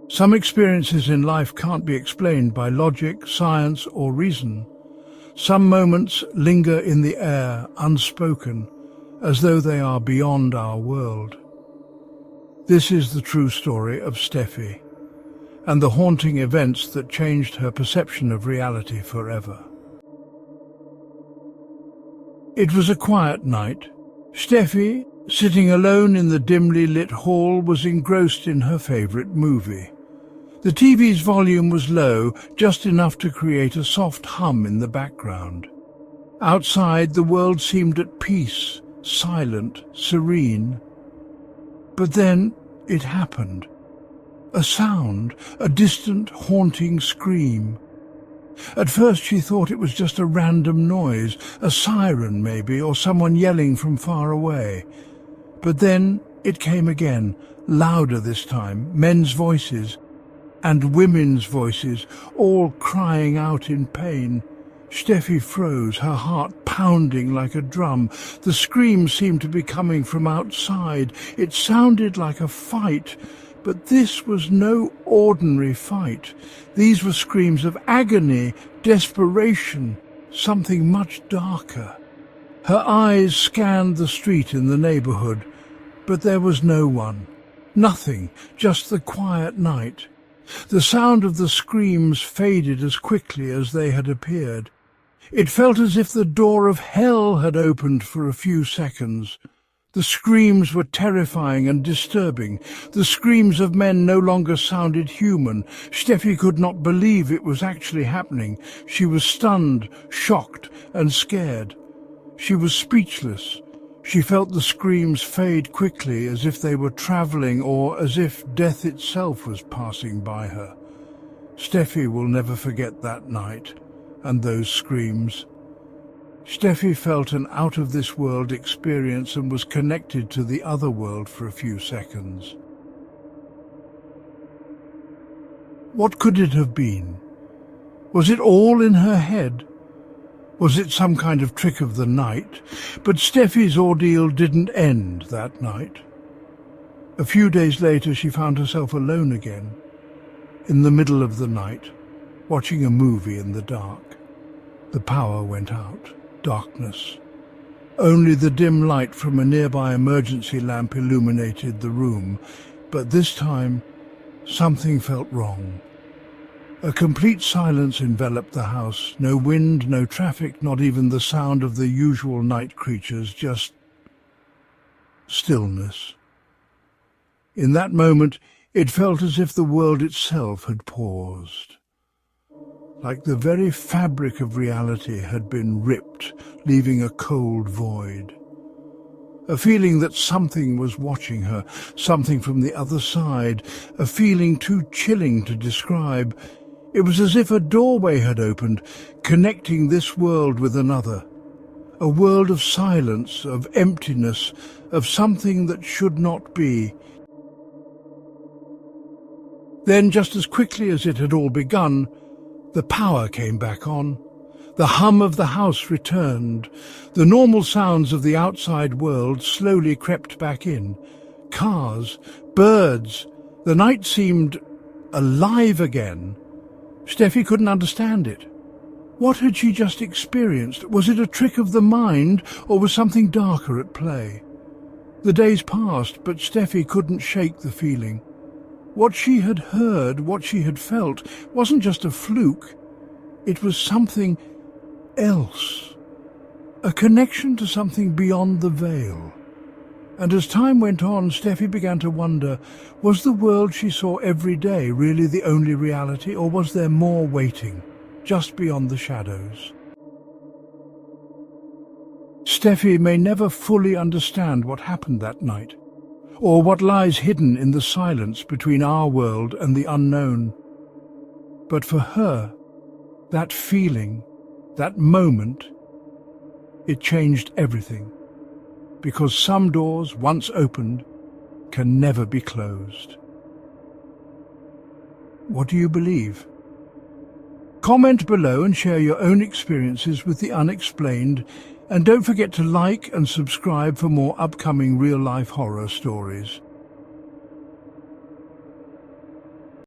Some experiences in life can't be explained by logic, science, or reason. Some moments linger in the air, unspoken, as though they are beyond our world. This is the true story of Steffi, and the haunting events that changed her perception of reality forever. It was a quiet night. Steffi, sitting alone in the dimly lit hall, was engrossed in her favourite movie. The TV's volume was low, just enough to create a soft hum in the background. Outside, the world seemed at peace, silent, serene. But then it happened. A sound, a distant, haunting scream. At first she thought it was just a random noise, a siren maybe, or someone yelling from far away. But then it came again, louder this time, men's voices and women's voices, all crying out in pain. Steffi froze, her heart pounding like a drum. The scream seemed to be coming from outside. It sounded like a fight, but this was no ordinary fight. These were screams of agony, desperation, something much darker. Her eyes scanned the street in the neighbourhood, but there was no one. Nothing, just the quiet night. The sound of the screams faded as quickly as they had appeared. It felt as if the door of hell had opened for a few seconds. The screams were terrifying and disturbing. The screams of men no longer sounded human. Steffi could not believe it was actually happening. She was stunned, shocked, and scared. She was speechless. She felt the screams fade quickly, as if they were travelling, or as if death itself was passing by her. Steffi will never forget that night and those screams. Steffi felt an out-of-this-world experience and was connected to the other world for a few seconds. What could it have been? Was it all in her head? Was it some kind of trick of the night? But Steffi's ordeal didn't end that night. A few days later she found herself alone again, in the middle of the night, watching a movie in the dark. The power went out. Darkness. Only the dim light from a nearby emergency lamp illuminated the room, but this time something felt wrong. A complete silence enveloped the house. No wind, no traffic, not even the sound of the usual night creatures, just stillness. In that moment, it felt as if the world itself had paused. Like the very fabric of reality had been ripped, leaving a cold void. A feeling that something was watching her, something from the other side, a feeling too chilling to describe. It was as if a doorway had opened, connecting this world with another. A world of silence, of emptiness, of something that should not be. Then, just as quickly as it had all begun, the power came back on. The hum of the house returned. The normal sounds of the outside world slowly crept back in. Cars, birds. The night seemed alive again. Steffi couldn't understand it. What had she just experienced? Was it a trick of the mind, or was something darker at play? The days passed, but Steffi couldn't shake the feeling. What she had heard, what she had felt, wasn't just a fluke. It was something else. A connection to something beyond the veil. And as time went on, Steffi began to wonder, was the world she saw every day really the only reality, or was there more waiting, just beyond the shadows? Steffi may never fully understand what happened that night, or what lies hidden in the silence between our world and the unknown. But for her, that feeling, that moment, it changed everything. Because some doors, once opened, can never be closed. What do you believe? Comment below and share your own experiences with the unexplained, and don't forget to like and subscribe for more upcoming real-life horror stories.